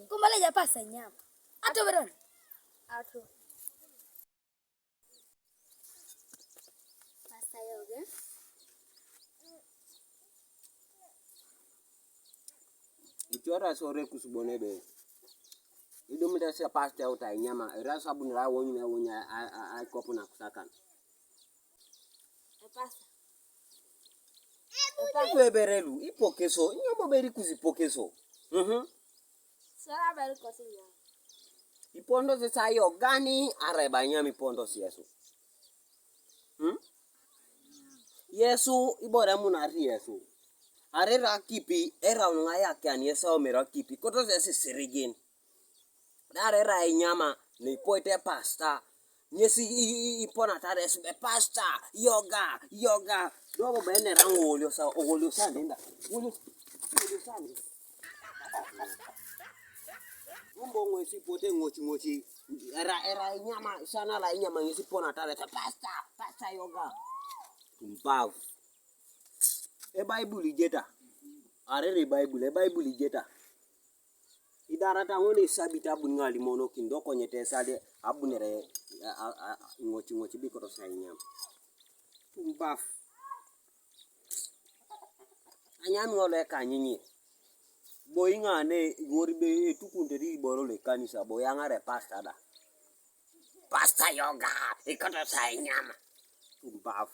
Kumbala ja pasa nyama. Ato beron. Ato. Pasa yoga. Ichora sore kusubone be. Ido mida sia pasta uta nyama. Era sabuni ra wonya a kopo na kusakan. Pasa. Weberelu ipokeso. Nyama beri kuzipokeso. Sara beri kotinya. Ipondo ze sayo gani areba nyama ipondo si Yesu. Yesu ibora munari Yesu. Are rakipi era unga yake ani Yesu omera kipi. Koto ze sirigin. Dare ra nyama ni poite pasta. Nyesi ipona tare sube pasta yoga. Dobo bene rango olio sa ndenda. Olio sa ndenda. Umbo ngwesi pote ngochi. Era nyama sana la nyama nyesi pona tare pasta yoga. Mbavu. Bible jeta. Are Bible jeta. Idarata ngone sabita bungali mono kindoko nyete sade abunere ngochi biko sa nyama. Mbavu. Anyami ngole kanyinyi. Boyinga ne goribe tukunderi boro le kanisa boyanga pasta da. Pasta yoga ikoto sa nyama. Mbavu.